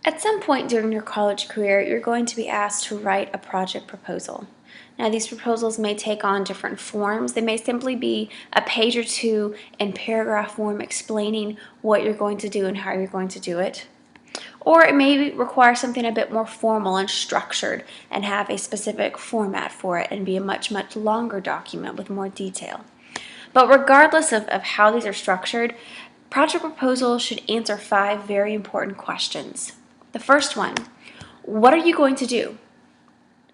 At some point during your college career, you're going to be asked to write a project proposal. Now, these proposals may take on different forms. They may simply be a page or two in paragraph form explaining what you're going to do and how you're going to do it. Or it may require something a bit more formal and structured and have a specific format for it and be a much, much longer document with more detail. But regardless of how these are structured, project proposals should answer 5 very important questions. The first one, what are you going to do?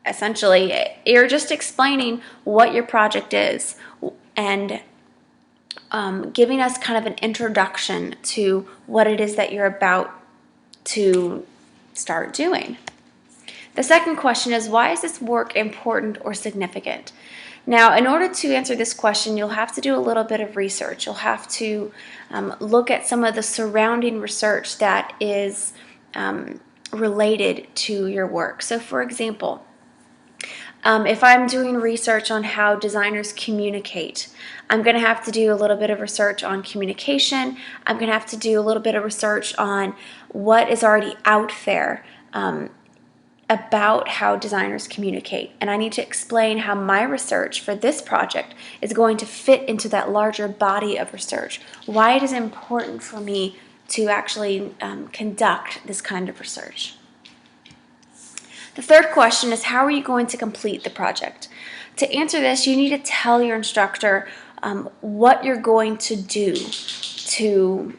Essentially, you're just explaining what your project is and giving us kind of an introduction to what it is that you're about to start doing. The second question is, why is this work important or significant? Now, in order to answer this question, you'll have to do a little bit of research. You'll have to look at some of the surrounding research that is related to your work. So, for example, if I'm doing research on how designers communicate, I'm going to have to do a little bit of research on communication. I'm going to have to do a little bit of research on what is already out there about how designers communicate. And I need to explain how my research for this project is going to fit into that larger body of research, why it is important for me to actually conduct this kind of research. The third question is, how are you going to complete the project? To answer this, you need to tell your instructor what you're going to do to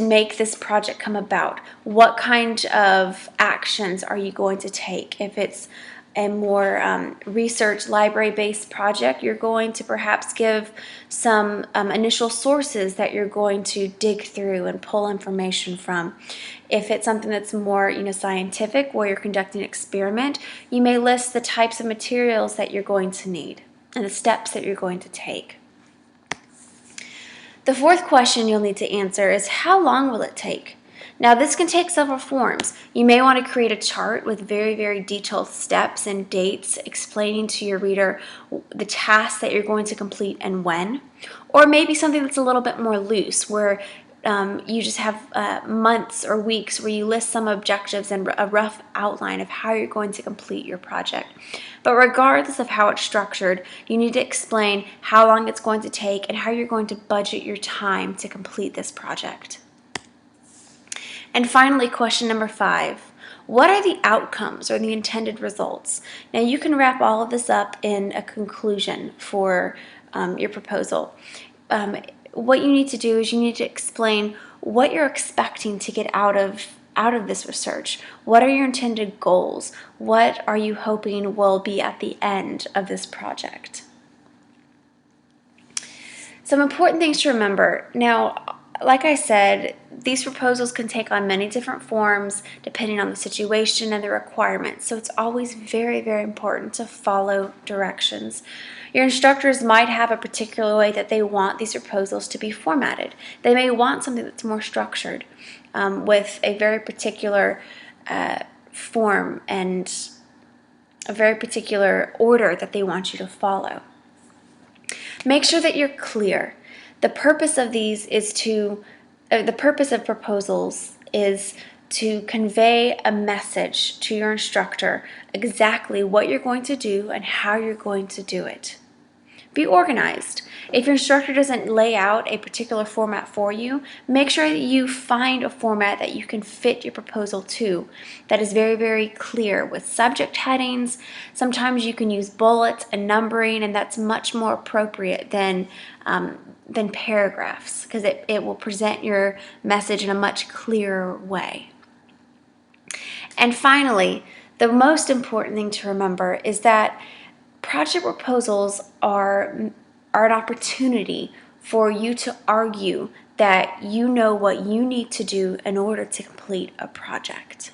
make this project come about. What kind of actions are you going to take? If it's a more research library-based project, you're going to perhaps give some initial sources that you're going to dig through and pull information from. If it's something that's more scientific, where you're conducting an experiment, you may list the types of materials that you're going to need and the steps that you're going to take. The fourth question you'll need to answer is, how long will it take? Now, this can take several forms. You may want to create a chart with very, very detailed steps and dates explaining to your reader the tasks that you're going to complete and when. Or maybe something that's a little bit more loose, where you just have months or weeks where you list some objectives and a rough outline of how you're going to complete your project. But regardless of how it's structured, you need to explain how long it's going to take and how you're going to budget your time to complete this project. And finally, question number 5. What are the outcomes or the intended results? Now, you can wrap all of this up in a conclusion for your proposal. What you need to do is you need to explain what you're expecting to get out of this research. What are your intended goals? What are you hoping will be at the end of this project? Some important things to remember. Now, like I said, these proposals can take on many different forms depending on the situation and the requirements, so it's always very, very important to follow directions. Your instructors might have a particular way that they want these proposals to be formatted. They may want something that's more structured, with a very particular form and a very particular order that they want you to follow. Make sure that you're clear. The purpose of the purpose of proposals is to convey a message to your instructor, exactly what you're going to do and how you're going to do it. Be organized. If your instructor doesn't lay out a particular format for you, make sure that you find a format that you can fit your proposal to, that is very, very clear with subject headings. Sometimes you can use bullets and numbering, and that's much more appropriate than paragraphs, because it will present your message in a much clearer way. And finally, the most important thing to remember is that project proposals are an opportunity for you to argue that you know what you need to do in order to complete a project.